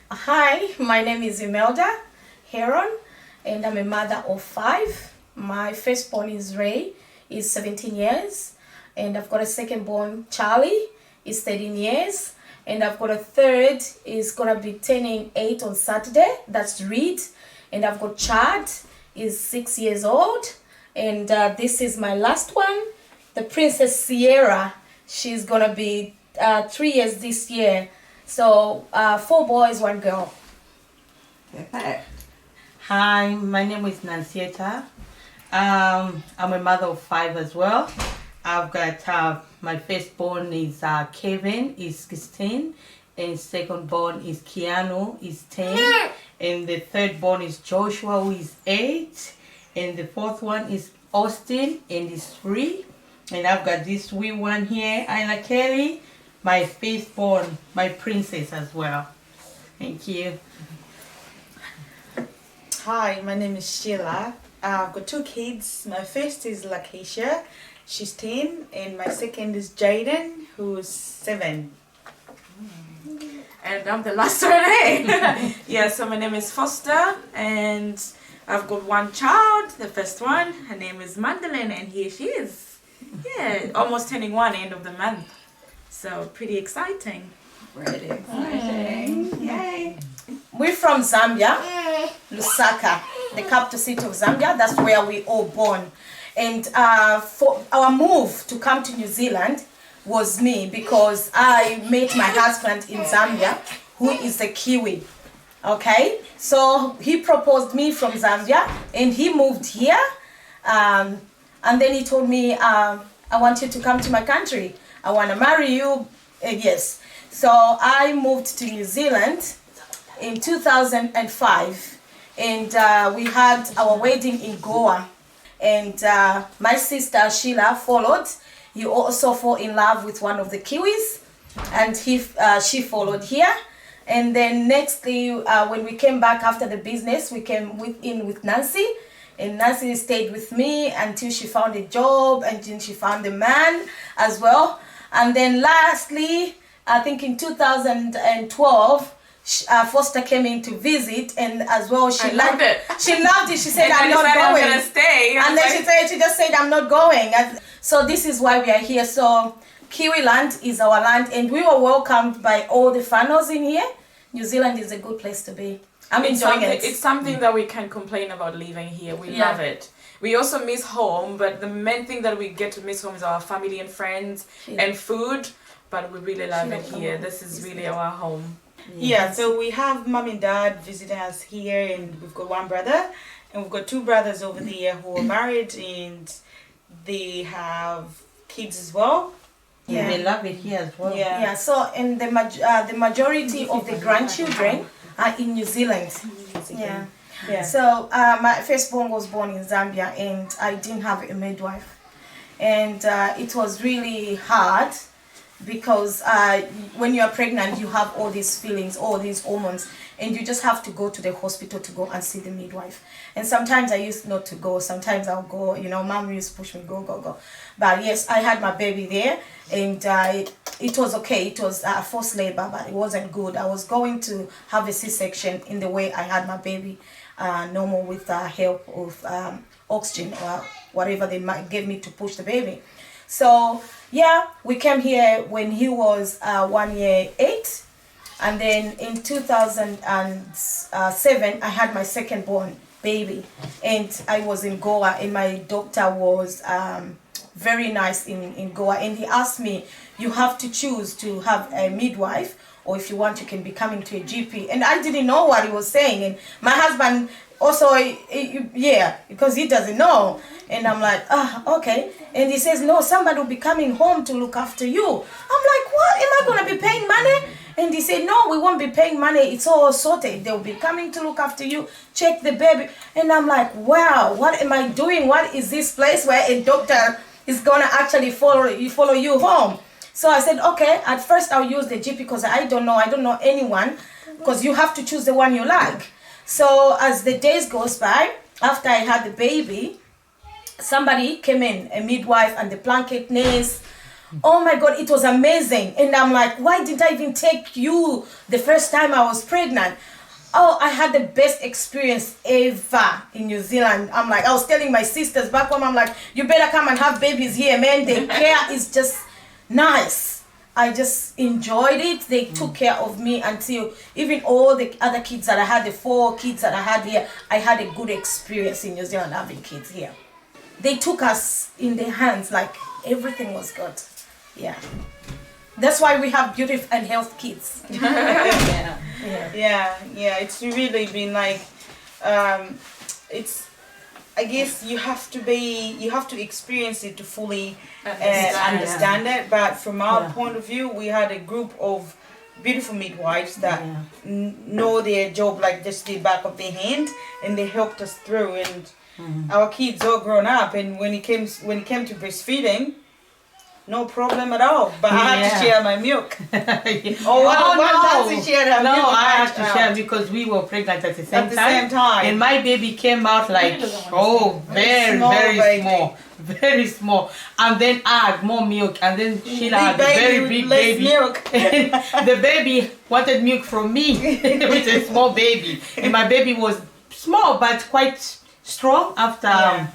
Hi, my name is Imelda Heron, and I'm a mother of 5. My firstborn is Ray, is 17 years, and I've got a second-born, Charlie, is 13 years, and I've got a third, is gonna be turning 8 on Saturday. That's Reed, and I've got Chad, is 6 years old, and this is my last one, the Princess Sierra. She's gonna be 3 years this year. So 4 boys, 1 girl. Perfect. Hi, my name is Nancieta. I'm a mother of 5 as well. I've got my firstborn is Kevin, is 16, and secondborn is Keanu, is 10, and the thirdborn is Joshua, who is 8, and the fourth one is Austin, and is 3, and I've got this wee one here, Ina Kelly, my fifthborn, my princess as well. Thank you. Hi, my name is Sheila. I've got 2 kids. My first is Lakeisha, she's 10, and my second is Jaden, who's 7. And I'm the last one, eh? Yeah, so my name is Foster, and I've got 1 child, the first one. Her name is Mandolin, and here she is. Yeah, almost turning 1 end of the month. So pretty exciting. Really exciting. Yay. We're from Zambia, Lusaka, the capital city of Zambia. That's where we all born. And for our move to come to New Zealand was me, because I met my husband in Zambia, who is a Kiwi. Okay, so he proposed me from Zambia, and he moved here. And then he told me, I want you to come to my country. I want to marry you. Yes. So I moved to New Zealand in 2005, and we had our wedding in Goa. And my sister Sheila followed. He also fell in love with one of the Kiwis, and she followed here. And then nextly, when we came back after the business, we came in with Nancy. And Nancy stayed with me until she found a job, and then she found a man as well. And then lastly, I think in 2012, Foster came in to visit, and as well she loved it. She loved it. She said, "I'm not going." I'm gonna stay. And then she just said, "I'm not going." And so this is why we are here. So Kiwi land is our land, and we were welcomed by all the whānaus in here. New Zealand is a good place to be. I'm enjoying it. It's something that we can complain about living here. We love it. We also miss home, but the main thing that we get to miss home is our family and friends and food. But we really love it here. This is really our home. Yeah, so we have mom and dad visiting us here, and we've got 1 brother, and we've got 2 brothers over there who are married, and they have kids as well. Yeah, they love it here as well. Yeah. So in the majority of the grandchildren are in New Zealand. Yeah. So my firstborn was born in Zambia, and I didn't have a midwife, and it was really hard, because when you are pregnant, you have all these feelings, all these hormones, and you just have to go to the hospital to go and see the midwife. And sometimes I used not to go. Sometimes I'll go. Mom used to push me, go. But yes, I had my baby there, and it was okay. It was forced labor, but it wasn't good. I was going to have a C-section in the way I had my baby normal, with help of oxygen or whatever they might give me to push the baby. So yeah, we came here when he was 1 year 8, and then in 2007 I had my second-born baby, and I was in Goa, and my doctor was very nice in Goa, and he asked me, you have to choose to have a midwife, or if you want, you can be coming to a GP. And I didn't know what he was saying, and my husband also, because he doesn't know. And I'm like, okay. And he says, no, somebody will be coming home to look after you. I'm like, what? Am I going to be paying money? And he said, no, we won't be paying money. It's all sorted. They'll be coming to look after you, check the baby. And I'm like, wow, what am I doing? What is this place where a doctor is going to actually follow you home? So I said, okay, at first I'll use the GP, because I don't know anyone, because you have to choose the one you like. So as the days goes by, after I had the baby, somebody came in, a midwife and the blanket nurse, Oh my God, it was amazing. And I'm like, why didn't I even take you the first time I was pregnant? Oh, I had the best experience ever in New Zealand. I'm like, I was telling my sisters back home, I'm like, you better come and have babies here, man. The care is just nice. I just enjoyed it. They took care of me until even all the other kids that I had, the 4 kids that I had here, I had a good experience in New Zealand having kids here. They took us in their hands, like everything was good. Yeah. That's why we have beautiful and healthy kids. Yeah. It's really been like, it's, I guess you have to experience it to fully understand it. But from our point of view, we had a group of beautiful midwives that know their job like just the back of their hand, and they helped us through. And our kids all grown up, and when it came to breastfeeding, no problem at all. But I had to share my milk. Nancy shared her milk. No, I had to share because we were pregnant at the same time. And my baby came out like, very small. Very small. And then I had more milk. And then Sheila had a very big baby. Milk. And the baby wanted milk from me with a small baby. And my baby was small but quite strong after,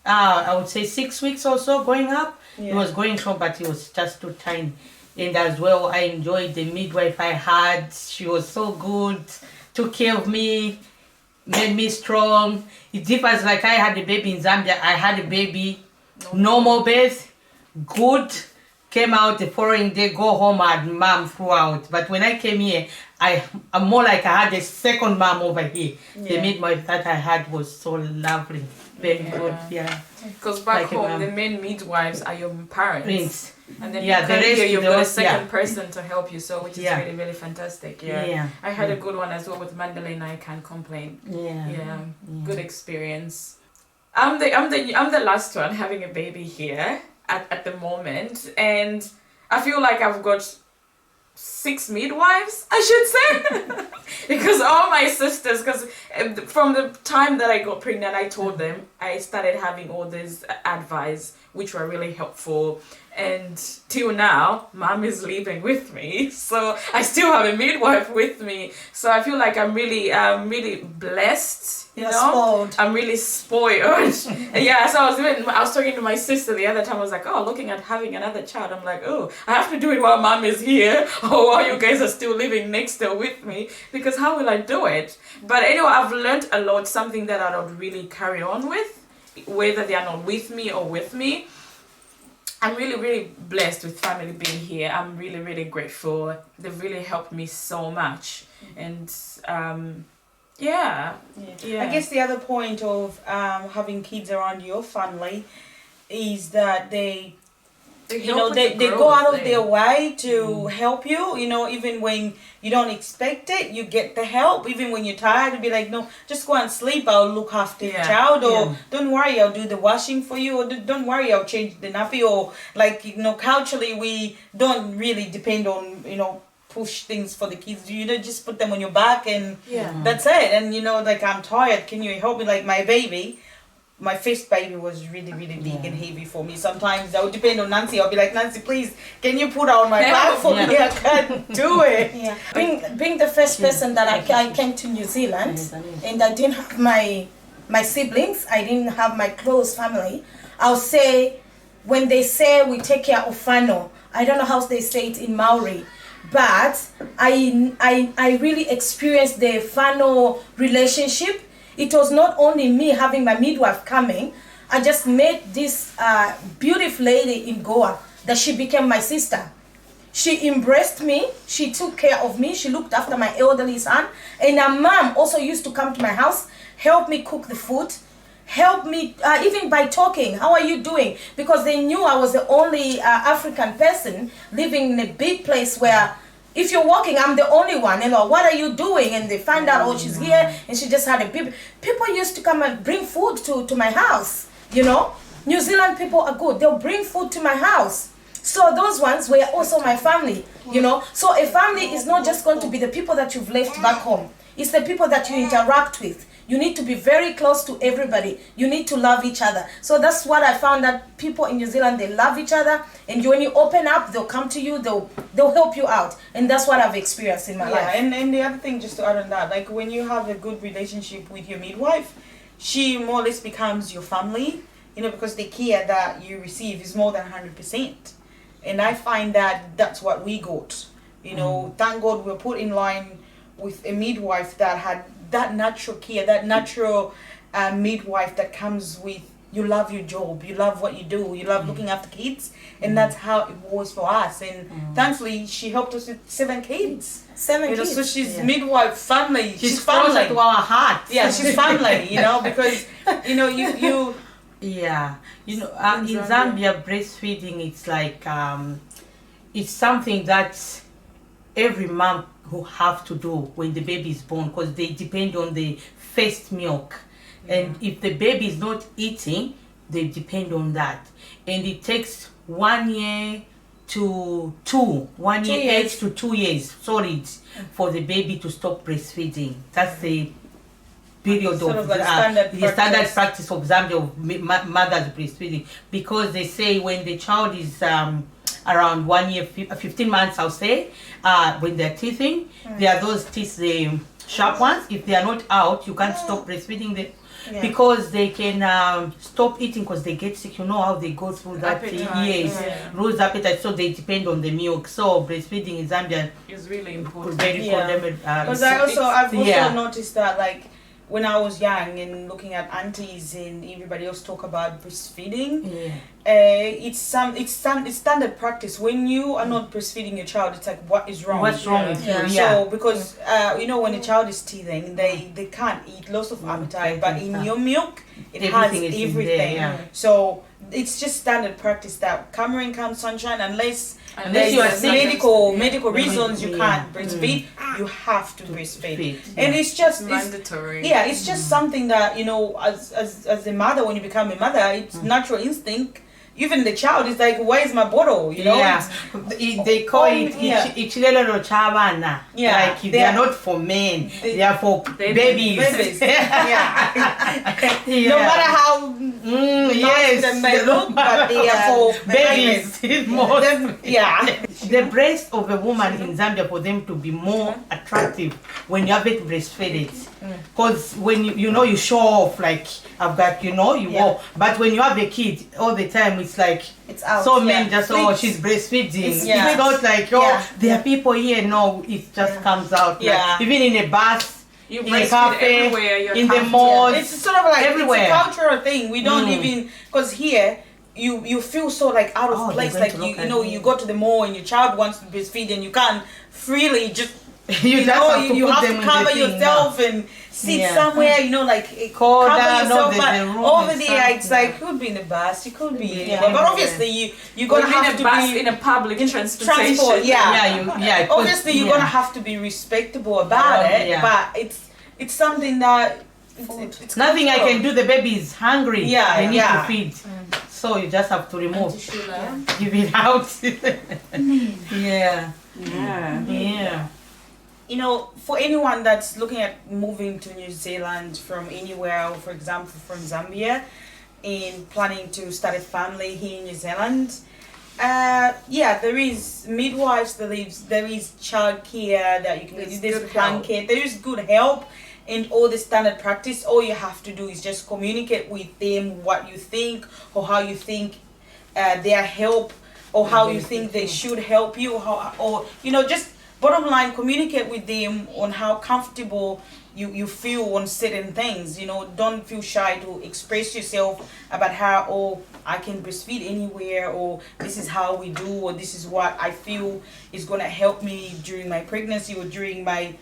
I would say 6 weeks or so going up. He was going strong, but he was just too tiny. And as well, I enjoyed the midwife I had. She was so good, took care of me, made me strong. It differs, like I had a baby in Zambia. I had a baby, normal birth, good, came out the following day, go home, I had mom throughout. But when I came here, I'm more like I had a second mom over here. The midwife that I had was so lovely, very good, Because back home, the main midwives are your parents. And then the rest here, you've got a second person to help you, so which is really, really fantastic. I had a good one as well with Mandalay, and I can't complain. Good experience. I'm the last one having a baby here at the moment, and I feel like I've got 6 midwives, I should say, because all my sisters, because from the time that I got pregnant, I told them, I started having all this advice, which were really helpful. And till now, mom is living with me, so I still have a midwife with me. So I feel like I'm really blessed. You know, spoiled. I'm really spoiled. So I was talking to my sister the other time. I was like, looking at having another child. I'm like, I have to do it while mom is here, or while you guys are still living next door with me, because how will I do it? But anyway, I've learned a lot. Something that I don't really carry on with, whether they are not with me or with me. I'm really, really blessed with family being here. I'm really, really grateful. They've really helped me so much. And I guess the other point of having kids around your family is that they go out of their way to help you, even when you don't expect it, you get the help. Even when you're tired, you'll be like, no, just go and sleep, I'll look after your child, or don't worry, I'll do the washing for you, or don't worry, I'll change the nappy, or culturally we don't really depend on, push things for the kids. Just put them on your back and that's it. And I'm tired, can you help me? Like my first baby was really, really big and heavy for me. Sometimes I would depend on Nancy. I'll be like, Nancy, please, can you put her on my back for me? I can't do it. Being the first person that I came to New Zealand, and I didn't have my siblings, I didn't have my close family. I'll say, when they say we take care of whānau, I don't know how they say it in Maori, but I really experienced the whānau relationship. It was not only me having my midwife coming. I just met this beautiful lady in Goa that she became my sister. She embraced me. She took care of me. She looked after my elderly son. And her mom also used to come to my house, help me cook the food, help me even by talking, how are you doing? Because they knew I was the only African person living in a big place where if you're walking, I'm the only one. What are you doing? And they find out, she's here, and she just had a baby. People used to come and bring food to my house, New Zealand people are good. They'll bring food to my house. So those ones were also my family, So a family is not just going to be the people that you've left back home. It's the people that you interact with. You need to be very close to everybody. You need to love each other. So that's what I found, that people in New Zealand, they love each other, and when you open up, they'll come to you, they'll help you out. And that's what I've experienced in my life. And the other thing, just to add on that, like when you have a good relationship with your midwife, she more or less becomes your family, because the care that you receive is more than 100%. And I find that that's what we got. Thank God we're put in line with a midwife that had that natural care, that natural midwife that comes with, you love your job, you love what you do, you love looking after kids, and that's how it was for us. And thankfully, she helped us with 7 kids. 7 kids. So she's midwife family. She's family closer to our hearts. Yeah, she's family. Because you. Yeah, in Zambia, breastfeeding, it's like it's something that every mom who have to do when the baby is born, because they depend on the first milk. And if the baby is not eating, they depend on that. And it takes 1 year to 1 year age to 2 years solid for the baby to stop breastfeeding. That's the period of the standard practice of Zambia of mothers breastfeeding, because they say when the child is around 1 year, 15 months, I'll say, when they're teething, there are those teeth, the sharp ones. If they are not out, you can't stop breastfeeding them. Because they can stop eating because they get sick. You know how they go through that lose appetite, so they depend on the milk. So breastfeeding in Zambia is really important. Very important. Because I've also noticed that, like, when I was young and looking at aunties and everybody else talk about breastfeeding, it's standard practice. When you are not breastfeeding your child, it's like, what is wrong? What's wrong with you? So because when a child is teething, they can't eat, loss of appetite, but in your milk it has everything. So it's just standard practice that Cameron comes sunshine, unless you are medical reasons you can't breastfeed, you have to breastfeed. And it's just mandatory. It's just something that, as a mother, when you become a mother, it's natural instinct. Even the child is like, where's my bottle? They call it ichilelo chavana. Like they are not for men, they are for babies. No matter how nice they may look, but they are for babies. The breast of a woman in Zambia, for them to be more attractive when you have it breastfed, because when you show off, like I've got, walk, but when you have a kid all the time, it's like it's out. So men just she's breastfeeding. It's not like there are people here. No, it just comes out. Like, even in a bus, in a cafe, in the mall, it's sort of like everywhere. It's a cultural thing. We don't even, because here you feel so like out of place. Like you go to the mall and your child wants to breastfeed and you can't freely just. You have to cover yourself and sit somewhere, like cover yourself. But over there, it's like, you could be in the bus, you could be anywhere. But obviously, you're gonna have to be in a public transport. Obviously, you're gonna have to be respectable about it. But it's something that it's nothing I can do. The baby is hungry. They need to feed. So you just have to remove, give it out. For anyone that's looking at moving to New Zealand from anywhere, or for example from Zambia, and planning to start a family here in New Zealand, there is midwives, there is childcare that you can get, there's plan care, there is good help and all the standard practice. All you have to do is just communicate with them what you think, or how you think their help, or how you think they should help you, just bottom line, communicate with them on how comfortable you feel on certain things. Don't feel shy to express yourself about how, I can breastfeed anywhere, or this is how we do, or this is what I feel is going to help me during my pregnancy or during my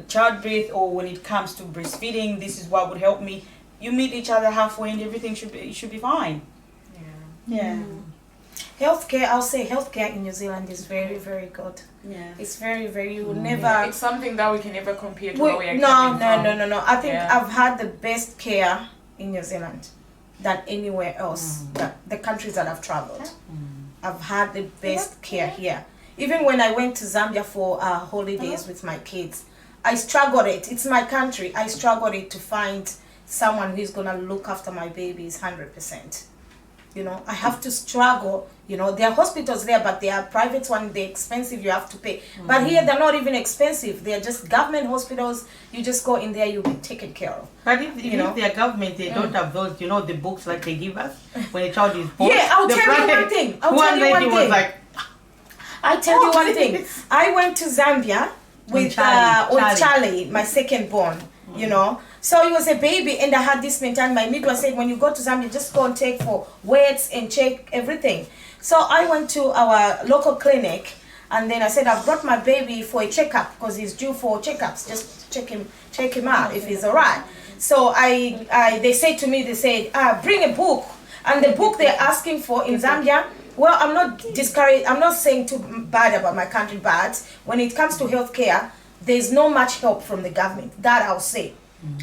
childbirth, or when it comes to breastfeeding, this is what would help me. You meet each other halfway and everything should be fine. Healthcare, I'll say healthcare in New Zealand is very, very good. It's very, very, you will never... It's something that we can never compare to where we are coming from. No. I think I've had the best care in New Zealand than anywhere else. The countries that I've traveled. I've had the best care here. Even when I went to Zambia for holidays with my kids, I struggled it. It's my country. I struggled it to find someone who's gonna look after my babies 100%. You know, I have to struggle. You know, there are hospitals there, but they are private ones. They're expensive. You have to pay. But here they're not even expensive. They're just government hospitals. You just go in there, you'll be taken care of. But if they're government, they don't have those, the books like they give us when a child is born. Yeah, I'll tell you one thing. I tell you one thing. I went to Zambia with Charlie, my second born. You know, so he was a baby, and I had this mentality. My midwife said, when you go to Zambia, just go and take for weights and check everything. So I went to our local clinic, and then I said, I've brought my baby for a checkup because he's due for checkups. Just check him out if he's alright. So they said to me, bring a book, and the book they're asking for in Zambia. Well, I'm not discouraged. I'm not saying too bad about my country, but when it comes to healthcare, there's no much help from the government. That I'll say.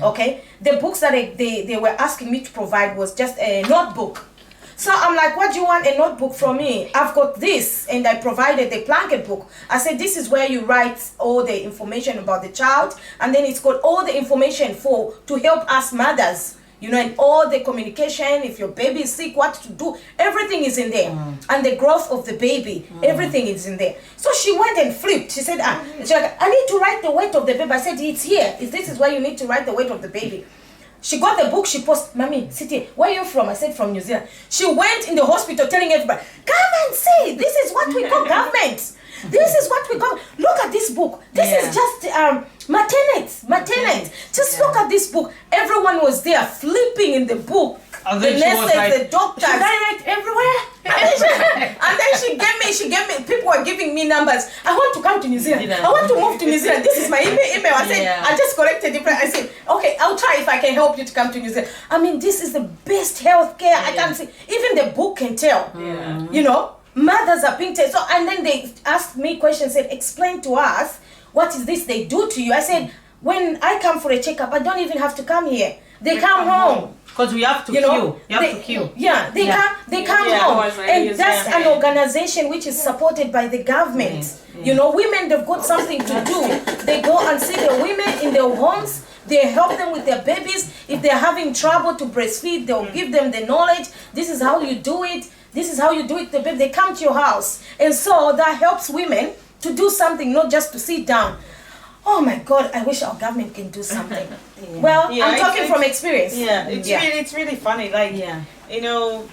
Okay, the books that they were asking me to provide was just a notebook. So I'm like, what do you want a notebook from me? I've got this, and I provided the blanket book. I said, this is where you write all the information about the child, and then it's got all the information to help us mothers. You know, and all the communication, if your baby is sick, what to do, everything is in there. And the growth of the baby, everything is in there. So she went and flipped. She said, she's like, I need to write the weight of the baby. I said, it's here. This is where you need to write the weight of the baby. She got the book, she posted, Mommy, sit here. Where are you from? I said, from New Zealand. She went in the hospital telling everybody, come and see, this is what we call government. This is what we call, look at this book. This is just maternity. Just look at this book. Everyone was there flipping in the book. The nurses, the doctors. Should I write everywhere? And then she gave me, people were giving me numbers. I want to come to New Zealand. I want to move to New Zealand. This is my email. I said, I just corrected it. I said, okay, I'll try if I can help you to come to New Zealand. I mean, this is the best healthcare I can see. Even the book can tell. You know, mothers are being so, and then they asked me questions, said, explain to us, what is this they do to you? I said, when I come for a checkup, I don't even have to come here. They come home. Because we have to queue. You have to queue. Yeah, they come home. And that's an organization which is supported by the government. You know, women, they've got something to do. They go and see the women in their homes. They help them with their babies. If they're having trouble to breastfeed, they'll give them the knowledge. This is how you do it. This is how you do it. The baby, they come to your house. And so that helps women to do something, not just to sit down. Oh my God, I wish our government can do something. Well, I'm talking from experience. It's really funny. Like, you know,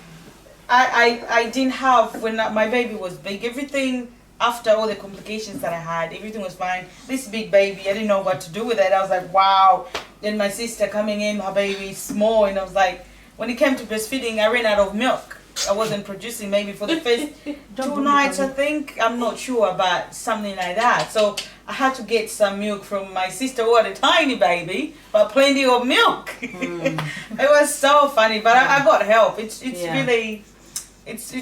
I didn't have, when my baby was big, everything, after all the complications that I had, everything was fine. This big baby, I didn't know what to do with it. I was like, wow. Then my sister coming in, her baby small, and I was like, when it came to breastfeeding, I ran out of milk. I wasn't producing maybe for the first 2 nights, I think. I'm not sure, but something like that. So I had to get some milk from my sister who had a tiny baby, but plenty of milk. It was so funny, but I got help. It's really, it's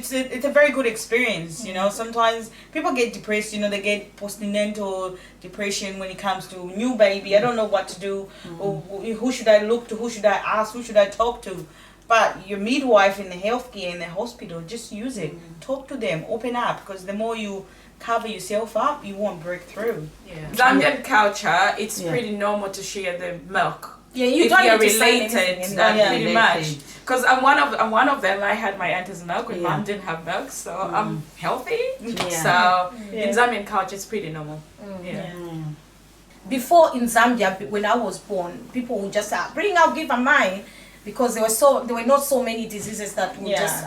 a very good experience. You know, sometimes people get depressed. You know, they get postnatal depression when it comes to new baby. I don't know what to do. Or who should I look to? Who should I ask? Who should I talk to? But your midwife in the healthcare in the hospital, just use it. Talk to them, open up, because the more you cover yourself up, you won't break through. Zambian culture, it's pretty normal to share the milk. You don't need to say anything. Pretty much. Because I'm one of them. I had my auntie's milk when mom didn't have milk, so I'm healthy. So in Zambian culture, it's pretty normal. Before in Zambia, when I was born, people would just bring out, give a mine. Because there were not so many diseases that would just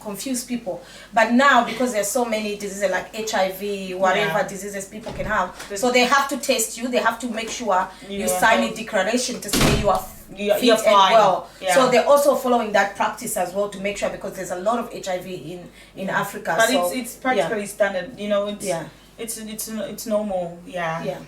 confuse people. But now, because there's so many diseases like HIV, whatever diseases people can have, so they have to test you. They have to make sure you sign a declaration to say you are fit and well. So they're also following that practice as well to make sure, because there's a lot of HIV in Africa. But so, it's practically standard. You know, it's normal. Yeah.